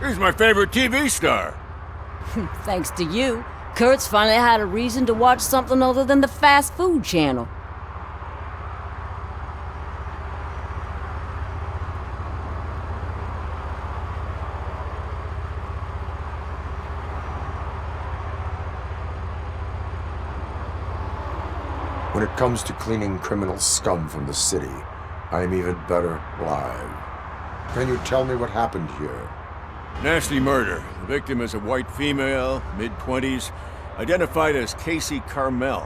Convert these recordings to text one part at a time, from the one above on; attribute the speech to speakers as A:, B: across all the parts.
A: He's my favorite TV star.
B: Thanks to you, Kurt's finally had a reason to watch something other than the fast food channel.
C: When it comes to cleaning criminal scum from the city, I am even better live. Can you tell me what happened here?
A: Nasty murder. The victim is a white female, mid-20s, identified as Casey Carmel.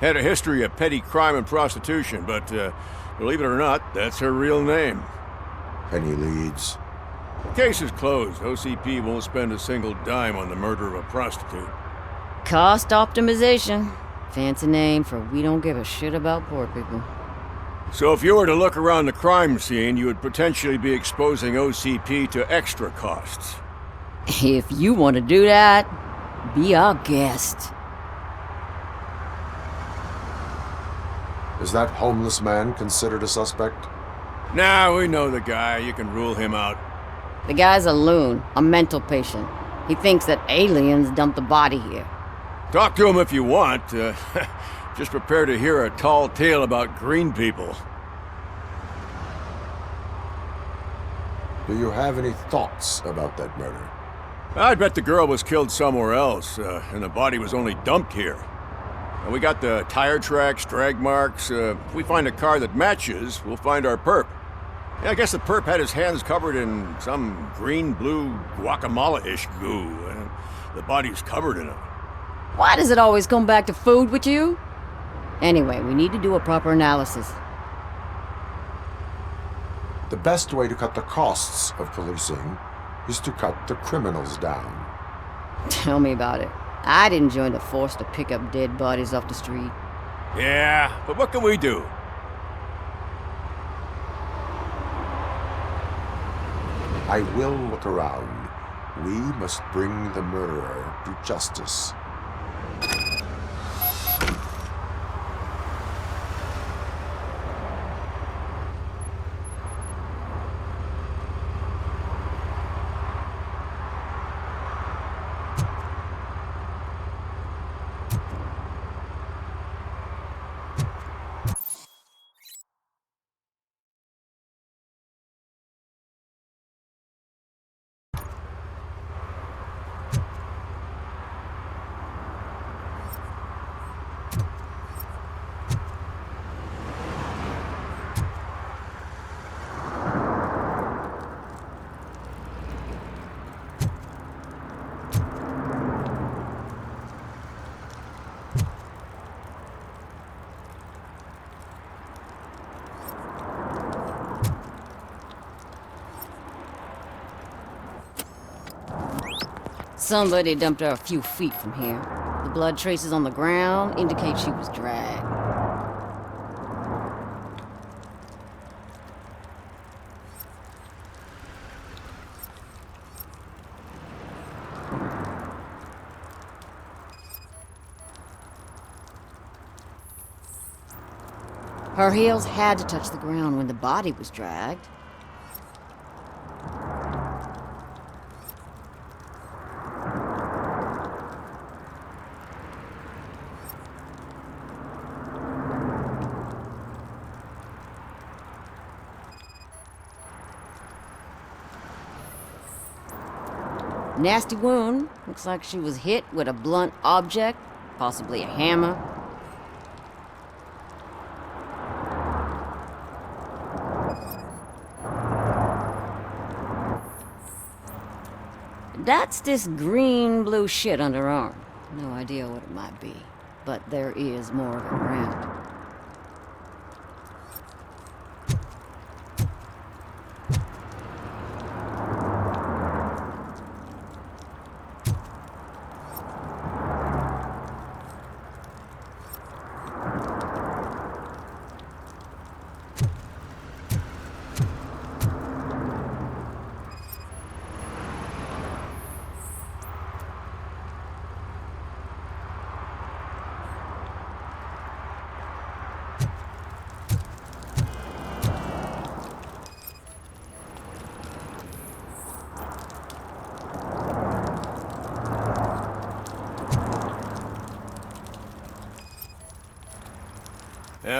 A: Had a history of petty crime and prostitution, but believe it or not, that's her real name.
C: Any leads?
A: The case is closed. OCP won't spend a single dime on the murder of a prostitute.
B: Cost optimization. Fancy name for we don't give a shit about poor people.
A: So if you were to look around the crime scene, you would potentially be exposing OCP to extra costs.
B: If you want to do that, be our guest.
C: Is that homeless man considered a suspect?
A: Nah, we know the guy. You can rule him out.
B: The guy's a loon, a mental patient. He thinks that aliens dumped the body here.
A: Talk to him if you want. Just prepare to hear a tall tale about green people.
C: Do you have any thoughts about that murder?
A: I bet the girl was killed somewhere else, and the body was only dumped here. And we got the tire tracks, drag marks. If we find a car that matches, we'll find our perp. Yeah, I guess the perp had his hands covered in some green-blue guacamole-ish goo, and the body's covered in it.
B: Why does it always come back to food with you? Anyway, we need to do a proper analysis.
C: The best way to cut the costs of policing is to cut the criminals down.
B: Tell me about it. I didn't join the force to pick up dead bodies off the street.
A: Yeah, but what can we do?
C: I will look around. We must bring the murderer to justice.
B: Somebody dumped her a few feet from here. The blood traces on the ground indicate she was dragged. Her heels had to touch the ground when the body was dragged. Nasty wound. Looks like she was hit with a blunt object, possibly a hammer. That's this green-blue shit under her arm. No idea what it might be, but there is more of it around.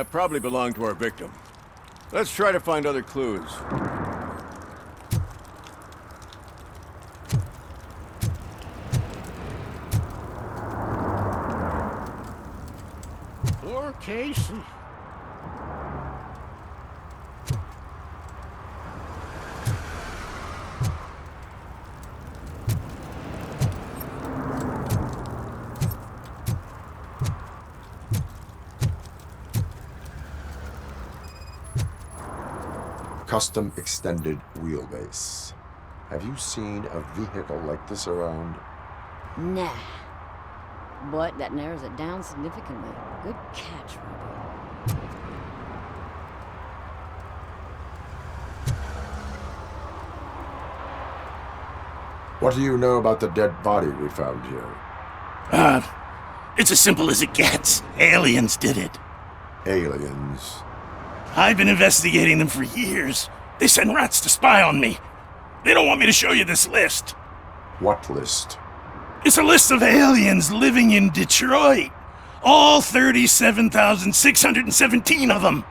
A: Probably belonged to our victim. Let's try to find other clues.
D: Poor Casey.
C: Custom extended wheelbase. Have you seen a vehicle like this around?
B: Nah. But that narrows it down significantly. Good catch, Robo.
C: What do you know about the dead body we found here?
D: It's as simple as it gets. Aliens did it.
C: Aliens.
D: I've been investigating them for years. They send rats to spy on me. They don't want me to show you this list.
C: What list?
D: It's a list of aliens living in Detroit. All 37,617 of them.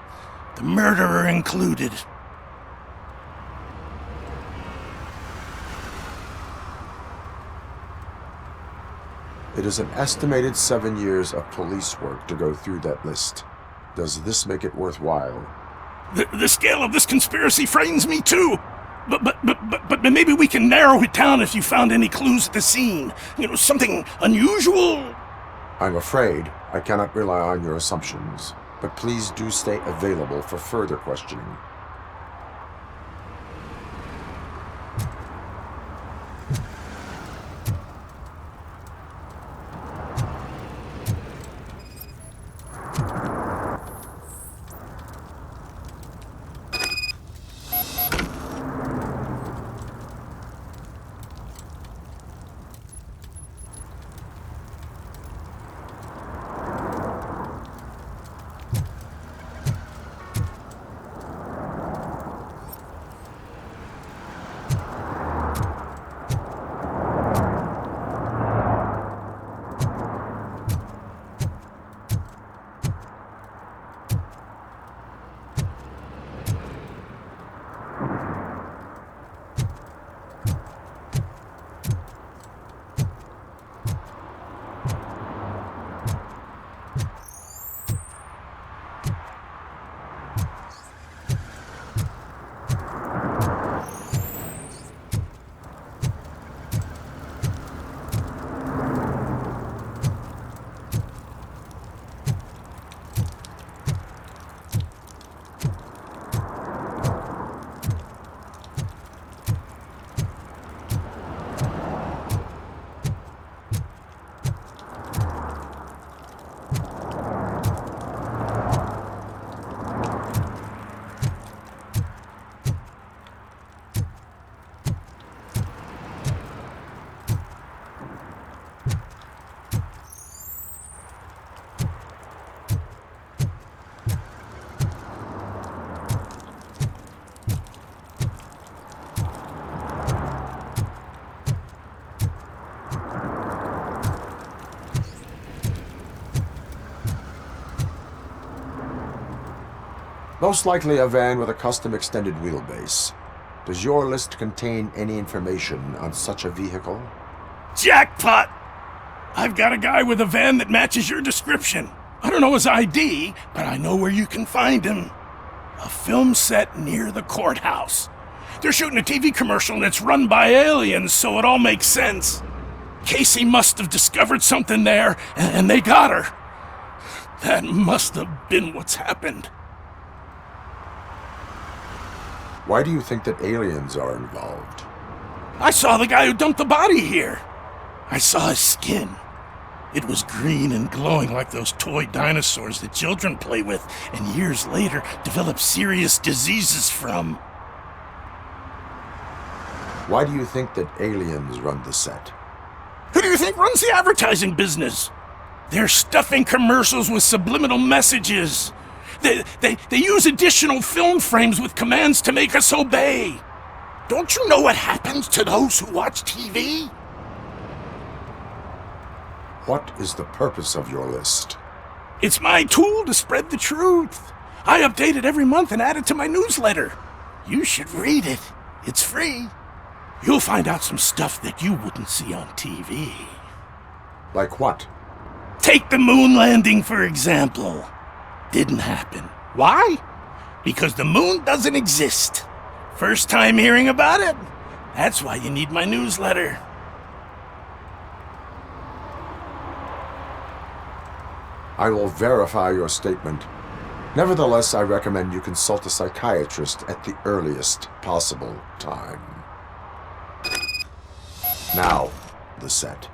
D: The murderer included.
C: It is an estimated 7 years of police work to go through that list. Does this make it worthwhile?
D: The scale of this conspiracy frightens me too. But maybe we can narrow it down if you found any clues at the scene. You know, something unusual.
C: I'm afraid I cannot rely on your assumptions, but please do stay available for further questioning. Most likely a van with a custom extended wheelbase. Does your list contain any information on such a vehicle?
D: Jackpot! I've got a guy with a van that matches your description. I don't know his ID, but I know where you can find him. A film set near the courthouse. They're shooting a TV commercial and it's run by aliens, so it all makes sense. Casey must have discovered something there, and they got her. That must have been what's happened.
C: Why do you think that aliens are involved?
D: I saw the guy who dumped the body here. I saw his skin. It was green and glowing like those toy dinosaurs that children play with and years later develop serious diseases from.
C: Why do you think that aliens run the set?
D: Who do you think runs the advertising business? They're stuffing commercials with subliminal messages. They use additional film frames with commands to make us obey. Don't you know what happens to those who watch TV?
C: What is the purpose of your list?
D: It's my tool to spread the truth. I update it every month and add it to my newsletter. You should read it. It's free. You'll find out some stuff that you wouldn't see on TV.
C: Like what?
D: Take the moon landing, for example. Didn't happen. Why? Because the moon doesn't exist. First time hearing about it? That's why you need my newsletter.
C: I will verify your statement. Nevertheless, I recommend you consult a psychiatrist at the earliest possible time. Now, the set.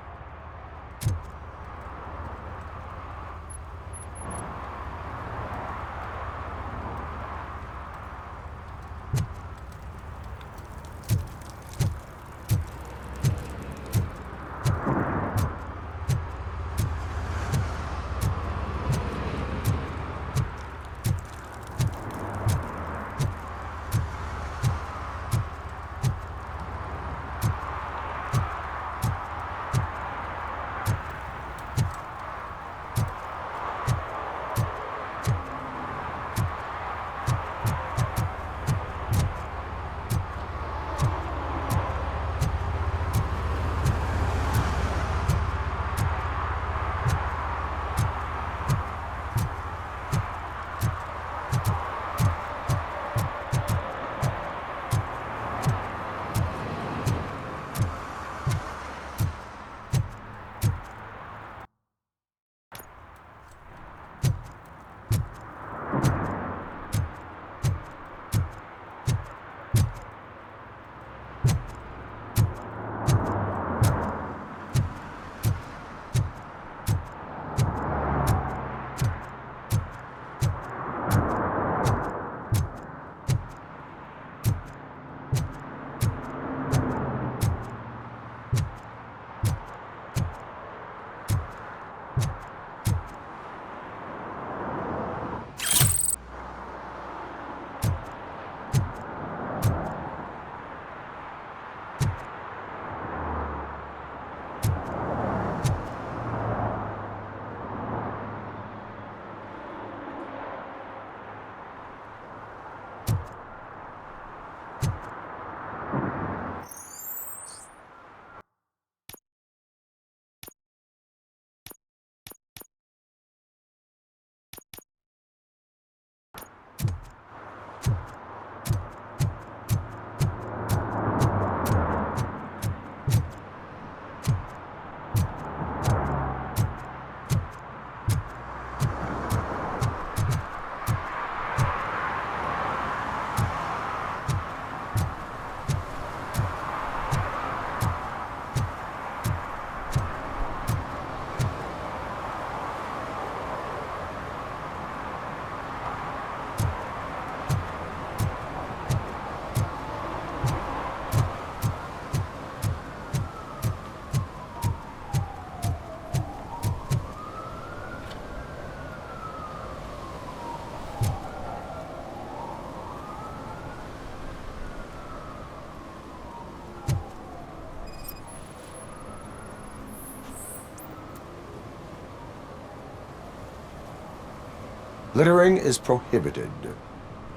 C: Littering is prohibited.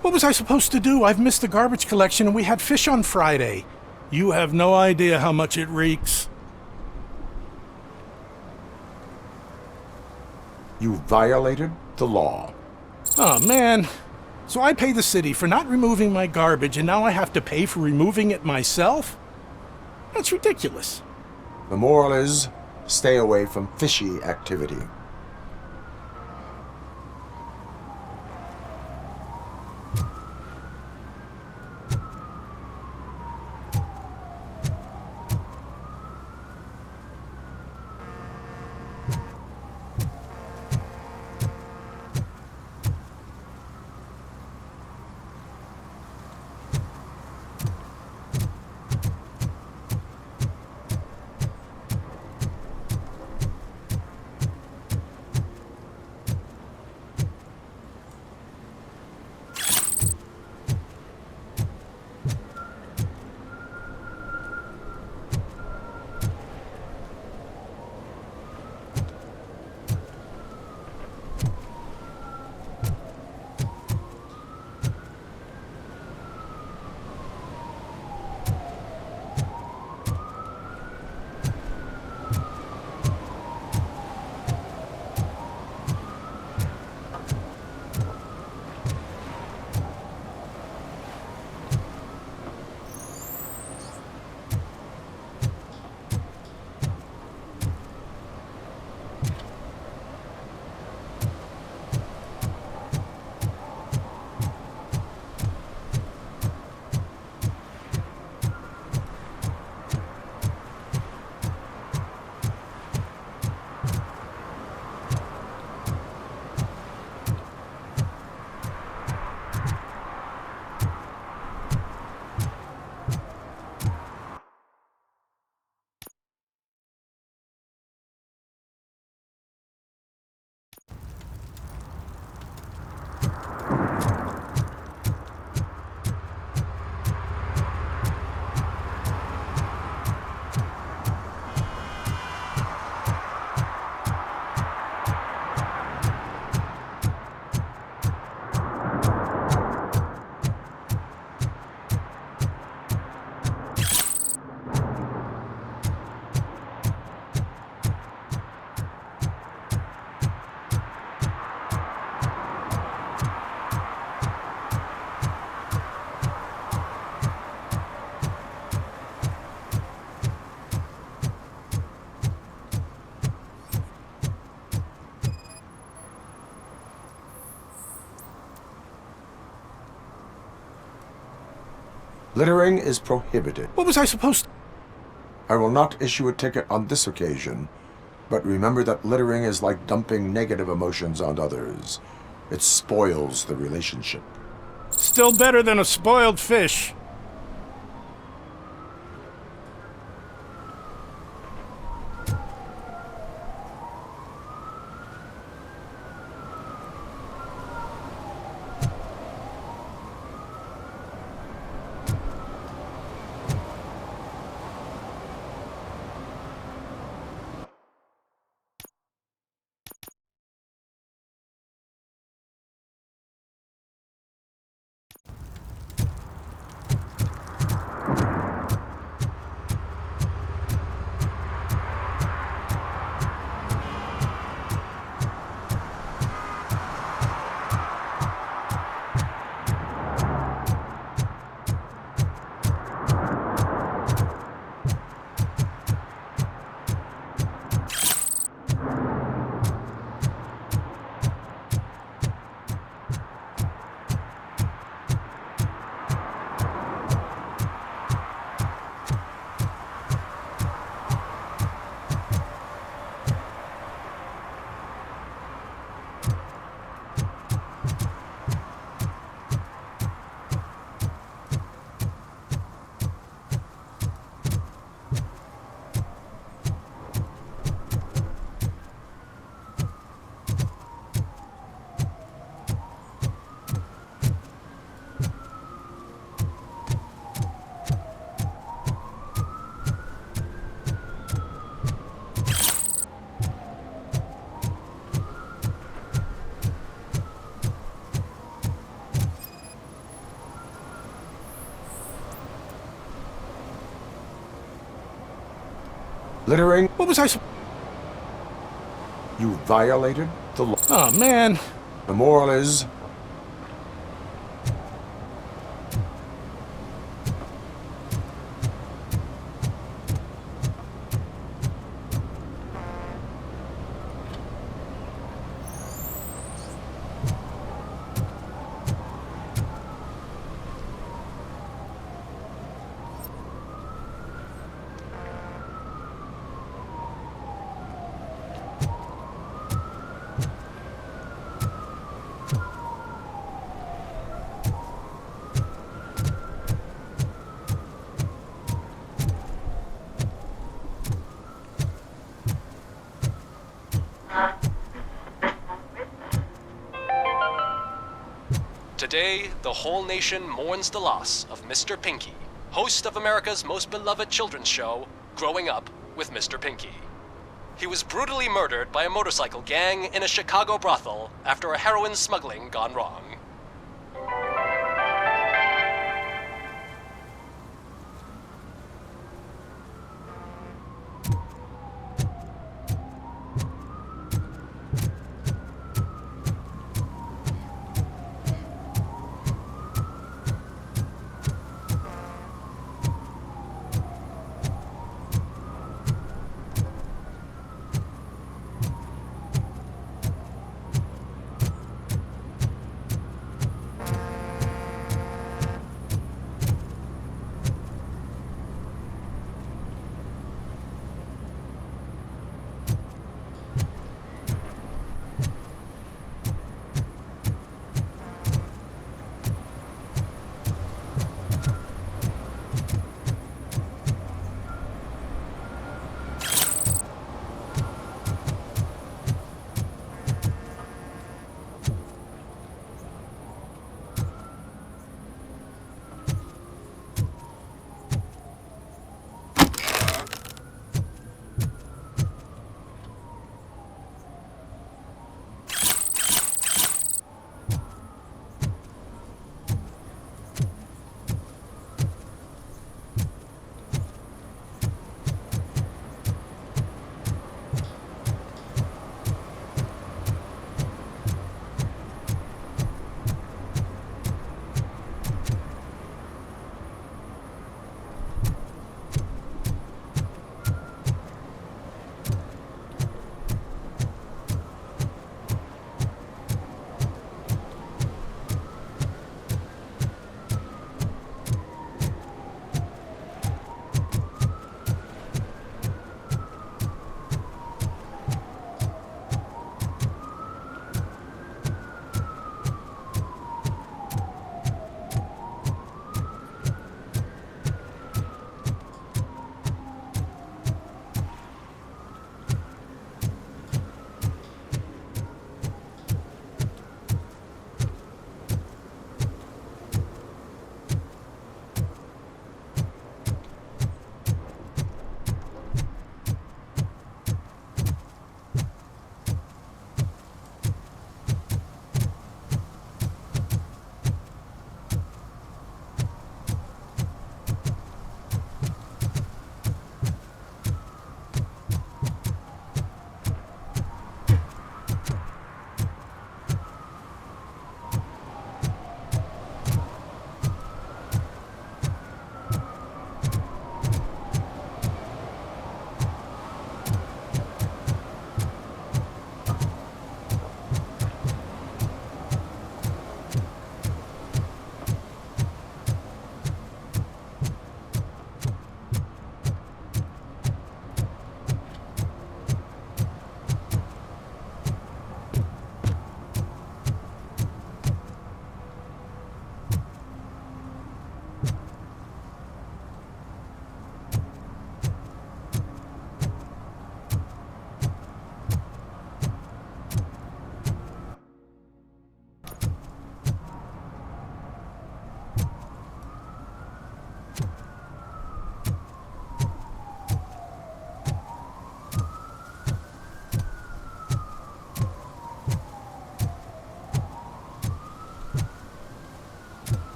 D: What was I supposed to do? I've missed the garbage collection and we had fish on Friday. You have no idea how much it reeks.
C: You violated the law.
D: Oh, man. So I pay the city for not removing my garbage and now I have to pay for removing it myself? That's ridiculous.
C: The moral is, stay away from fishy activity. Littering is prohibited.
D: What was I supposed to...
C: I will not issue a ticket on this occasion, but remember that littering is like dumping negative emotions on others. It spoils the relationship.
D: Still better than a spoiled fish.
C: Littering,
D: What was I supposed...
C: you violated the law.
D: Oh, man.
C: The moral is,
E: Today, the whole nation mourns the loss of Mr. Pinky, host of America's most beloved children's show, Growing Up with Mr. Pinky. He was brutally murdered by a motorcycle gang in a Chicago brothel after a heroin smuggling gone wrong.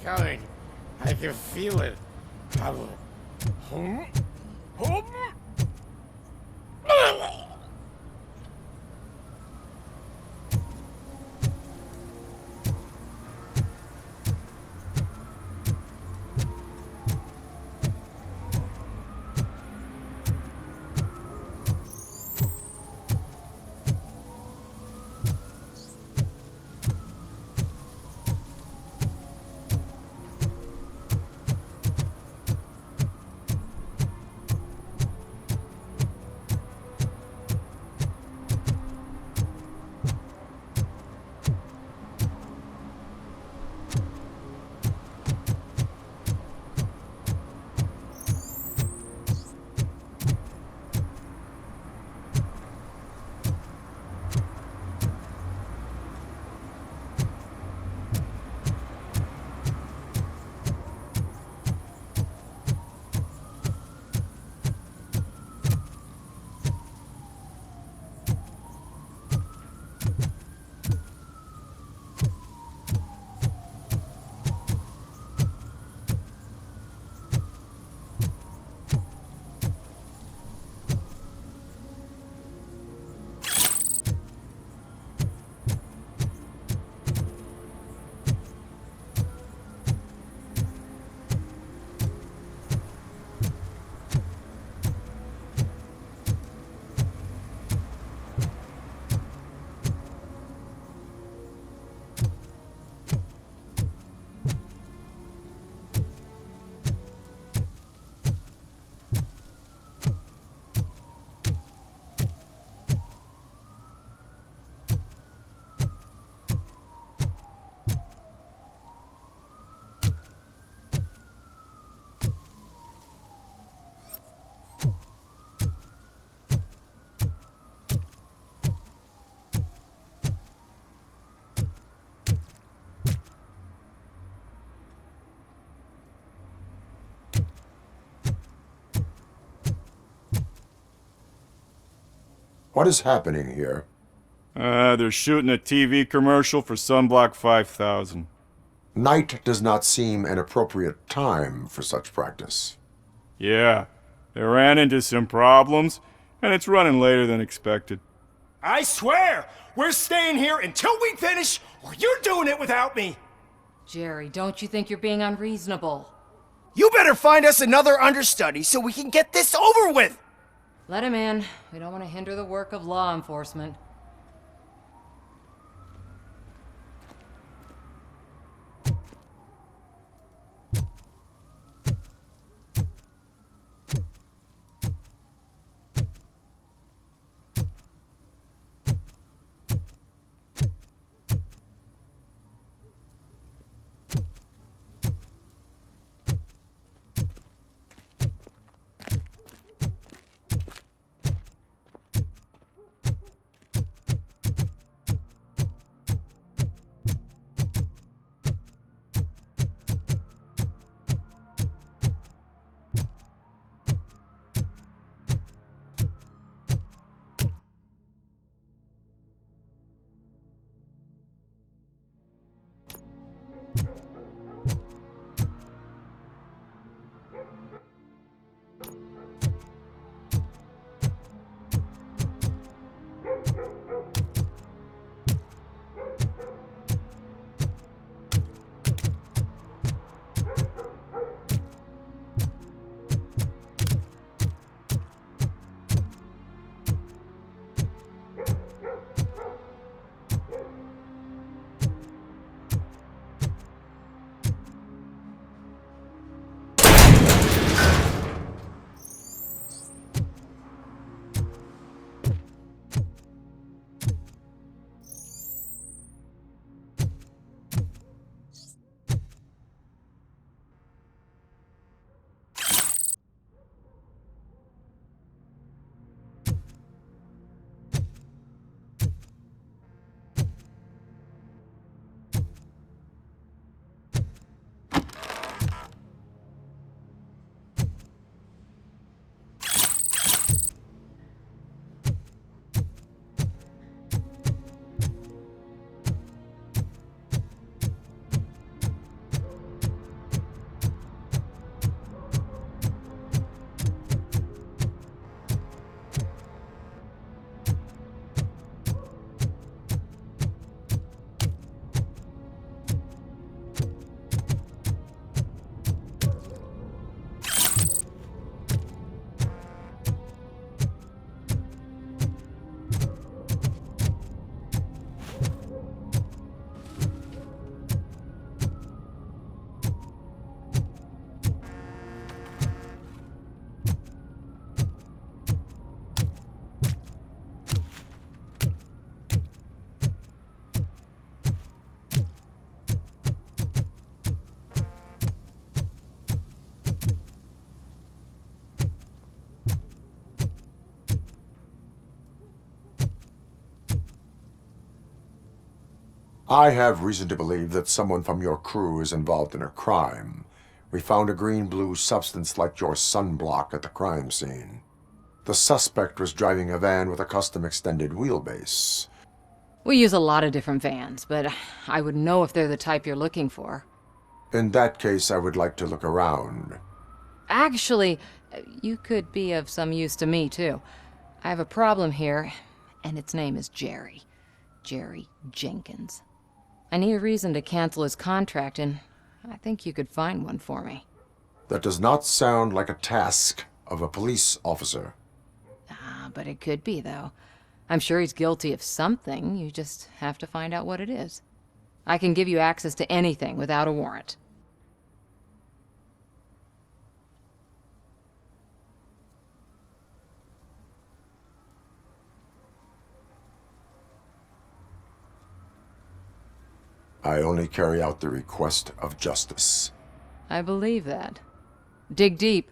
F: coming. I can feel it. Hum. Hum.
C: What is happening here?
G: They're shooting a TV commercial for Sunblock 5000.
C: Night does not seem an appropriate time for such practice.
G: Yeah, they ran into some problems, and it's running later than expected.
H: I swear, we're staying here until we finish, or you're doing it without me!
I: Jerry, don't you think you're being unreasonable?
H: You better find us another understudy so we can get this over with!
I: Let him in. We don't want to hinder the work of law enforcement.
C: I have reason to believe that someone from your crew is involved in a crime. We found a green-blue substance like your sunblock at the crime scene. The suspect was driving a van with a custom extended wheelbase.
I: We use a lot of different vans, but I would know if they're the type you're looking for.
C: In that case, I would like to look around.
I: Actually, you could be of some use to me, too. I have a problem here, and its name is Jerry. Jerry Jenkins. I need a reason to cancel his contract, and I think you could find one for me.
C: That does not sound like a task of a police officer.
I: But it could be, though. I'm sure he's guilty of something. You just have to find out what it is. I can give you access to anything without a warrant.
C: I only carry out the request of justice.
I: I believe that. Dig deep.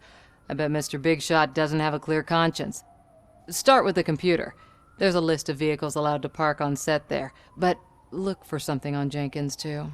I: I bet Mr. Big Shot doesn't have a clear conscience. Start with the computer. There's a list of vehicles allowed to park on set there, but look for something on Jenkins, too.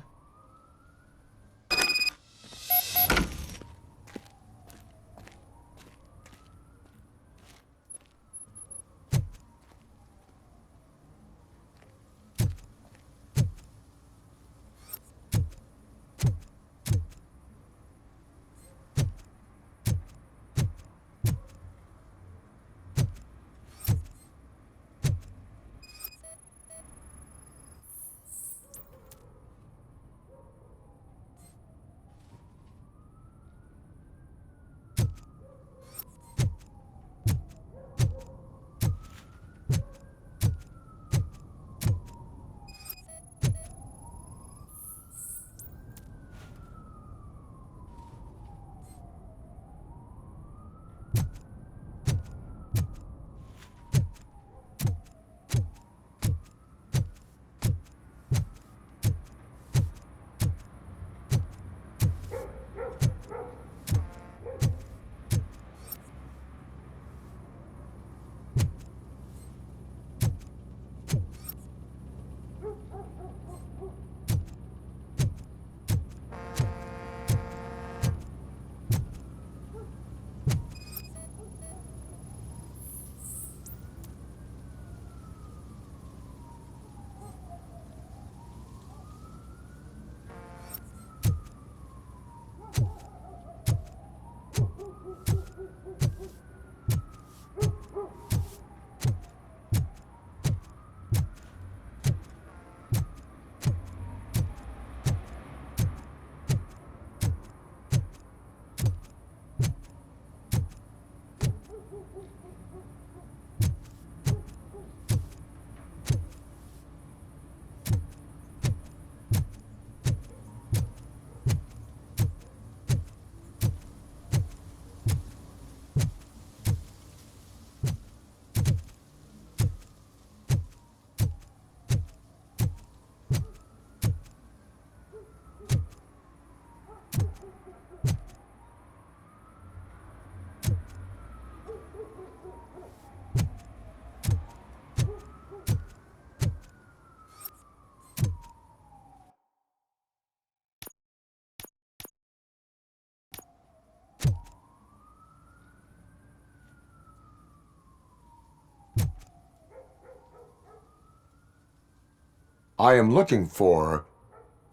C: I am looking for...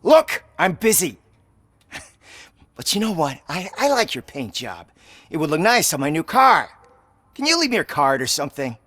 J: Look, I'm busy. But you know what? I like your paint job. It would look nice on my new car. Can you leave me your card or something?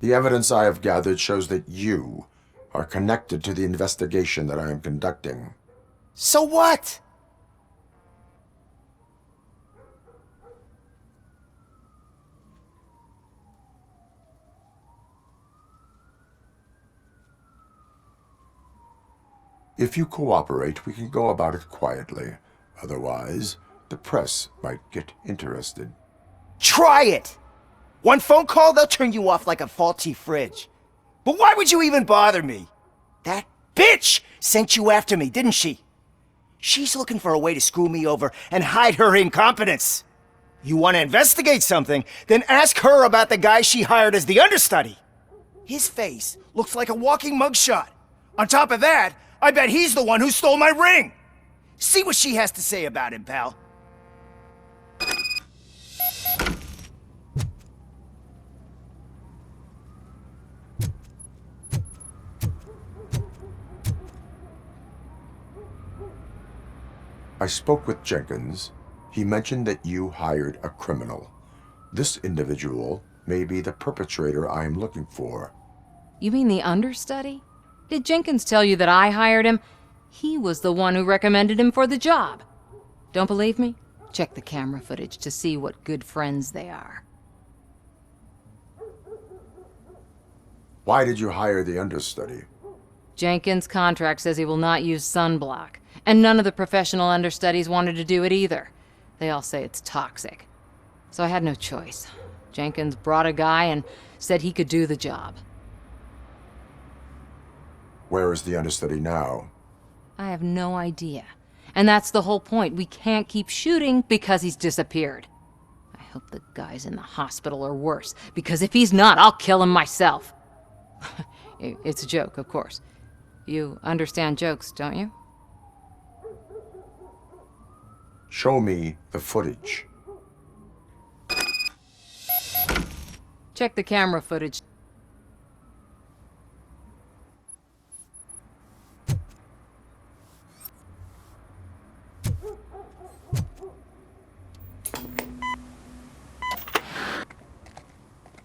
C: The evidence I have gathered shows that you are connected to the investigation that I am conducting.
J: So what?
C: If you cooperate, we can go about it quietly. Otherwise, the press might get interested.
J: Try it! One phone call, they'll turn you off like a faulty fridge. But why would you even bother me? That bitch sent you after me, didn't she? She's looking for a way to screw me over and hide her incompetence. You want to investigate something, then ask her about the guy she hired as the understudy. His face looks like a walking mugshot. On top of that, I bet he's the one who stole my ring. See what she has to say about him, pal.
C: I spoke with Jenkins. He mentioned that you hired a criminal. This individual may be the perpetrator I am looking for.
I: You mean the understudy? Did Jenkins tell you that I hired him? He was the one who recommended him for the job. Don't believe me? Check the camera footage to see what good friends they are.
C: Why did you hire the understudy?
I: Jenkins' contract says he will not use sunblock, and none of the professional understudies wanted to do it either. They all say it's toxic. So I had no choice. Jenkins brought a guy and said he could do the job.
C: Where is the understudy now?
I: I have no idea. And that's the whole point. We can't keep shooting because he's disappeared. I hope the guy's in the hospital or worse, because if he's not, I'll kill him myself. It's a joke, of course. You understand jokes, don't you?
C: Show me the footage.
I: Check the camera footage.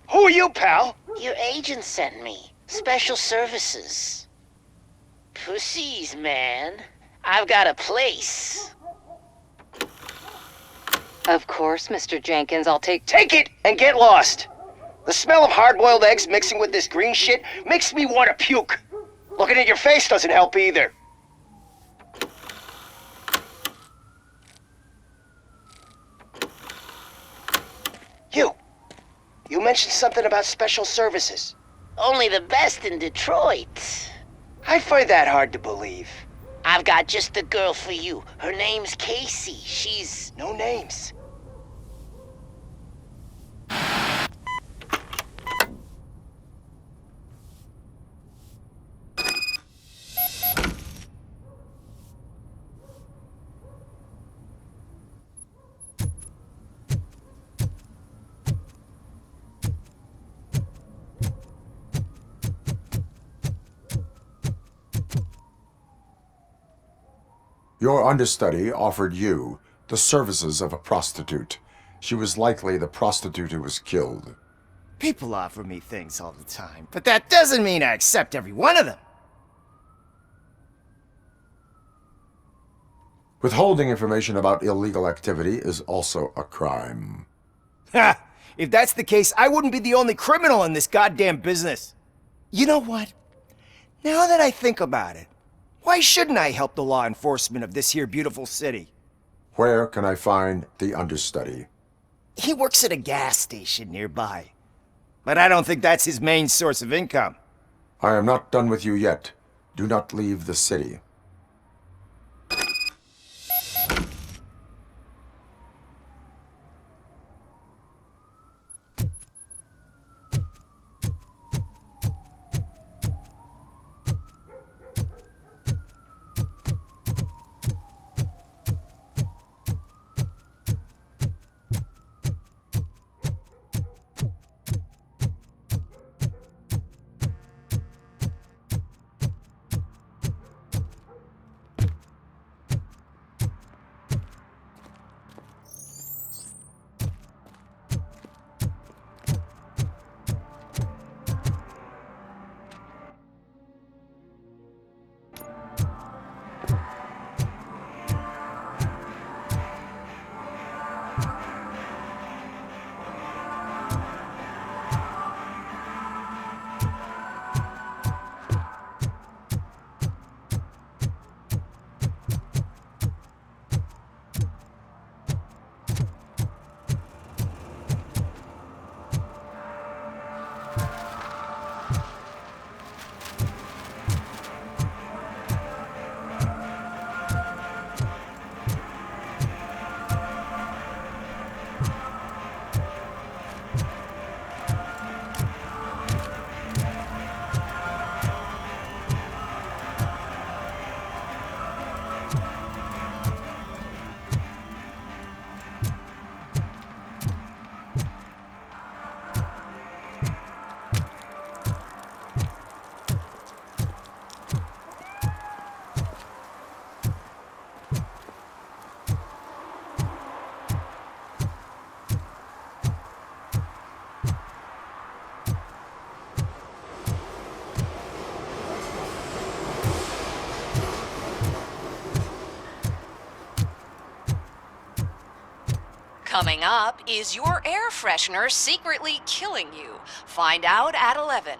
J: Who are you, pal?
K: Your agent sent me. Special services. Pussies, man. I've got a place.
I: Of course, Mr. Jenkins, I'll take
J: Take it and get lost. The smell of hard-boiled eggs mixing with this green shit makes me want to puke. Looking at your face doesn't help either. You mentioned something about special services.
K: Only the best in Detroit.
J: I find that hard to believe.
K: I've got just the girl for you. Her name's Casey. She's...
J: No names.
C: Your understudy offered you the services of a prostitute. She was likely the prostitute who was killed.
J: People offer me things all the time, but that doesn't mean I accept every one of them.
C: Withholding information about illegal activity is also a crime.
J: Ha! If that's the case, I wouldn't be the only criminal in this goddamn business. You know what? Now that I think about it, why shouldn't I help the law enforcement of this here beautiful city?
C: Where can I find the understudy?
J: He works at a gas station nearby. But I don't think that's his main source of income.
C: I am not done with you yet. Do not leave the city.
L: Coming up, is your air freshener secretly killing you? Find out at 11.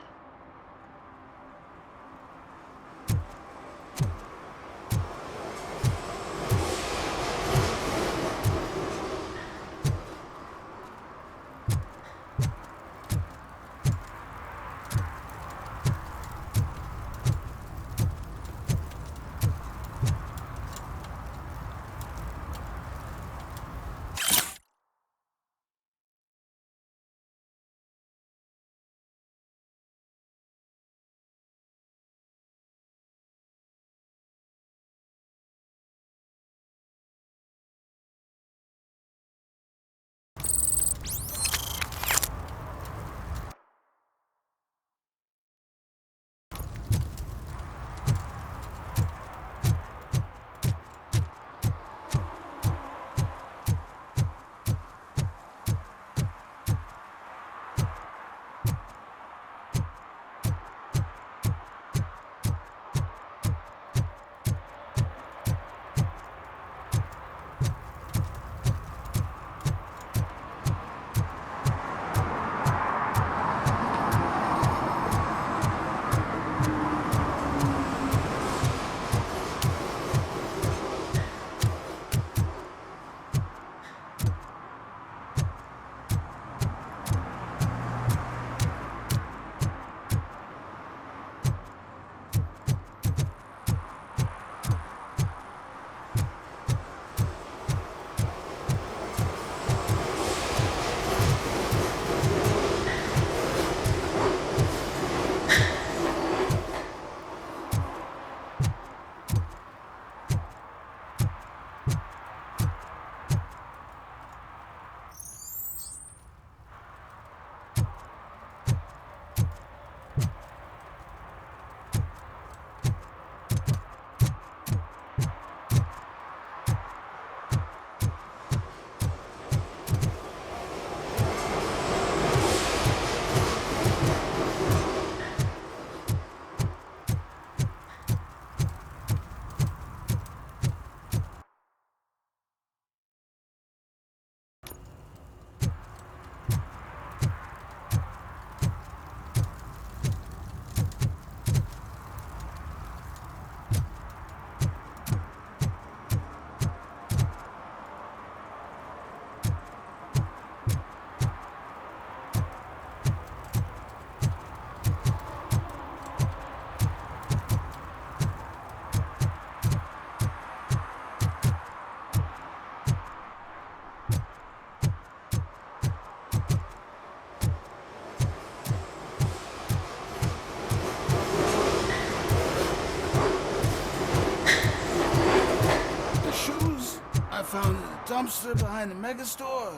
M: found in a dumpster behind the mega store.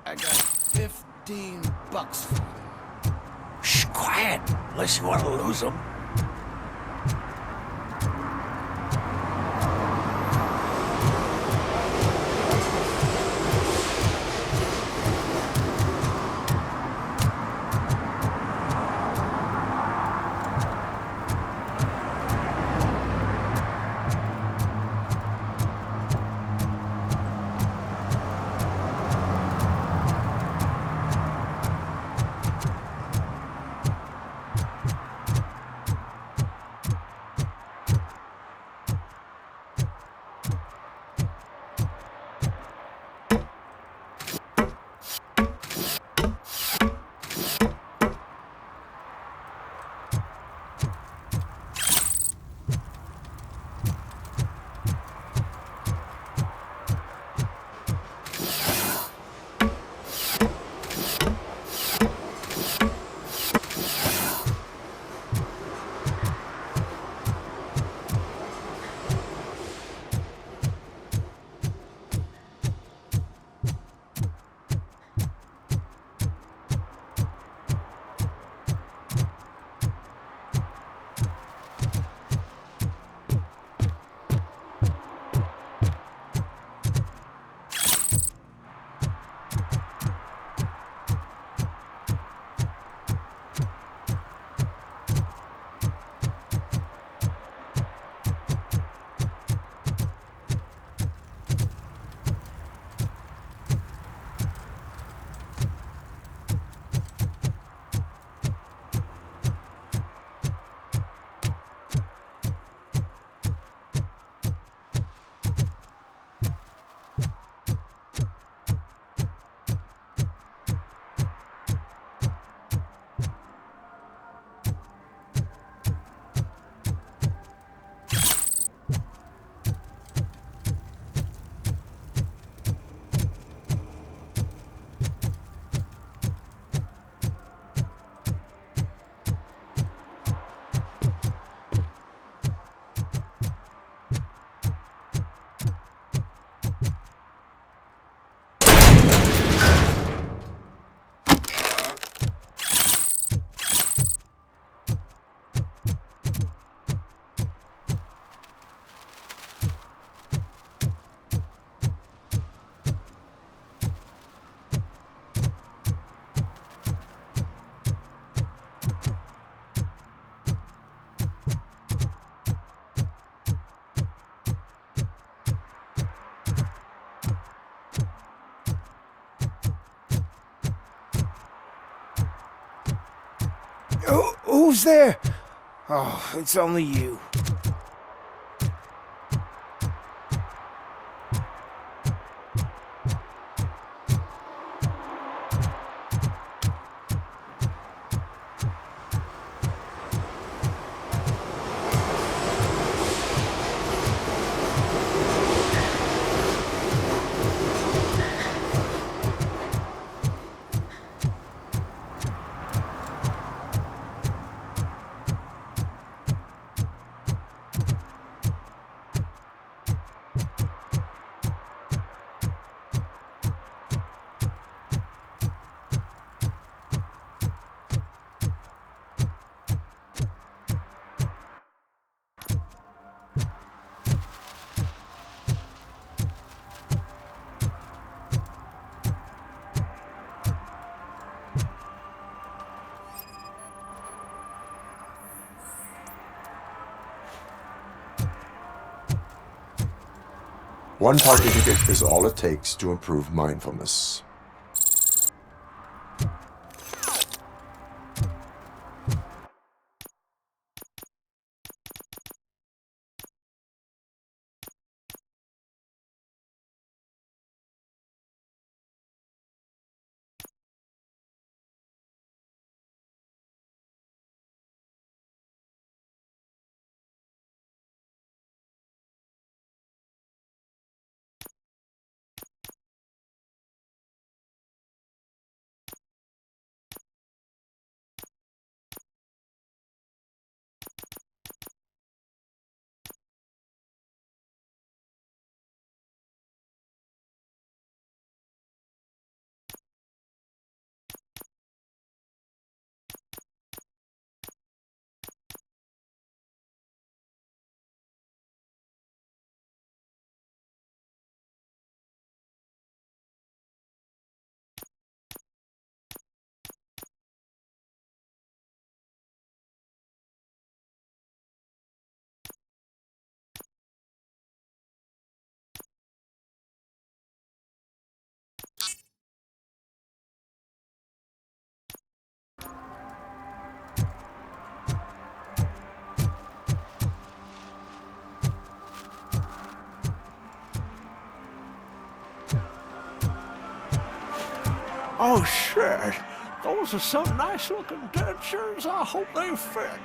M: I got 15 bucks for them.
H: Shh, quiet, unless you want to lose them.
J: Who's there? Oh, it's only you.
C: One parking ticket is all it takes to improve mindfulness.
N: Oh, shit. Those are some nice looking dentures. I hope they fit.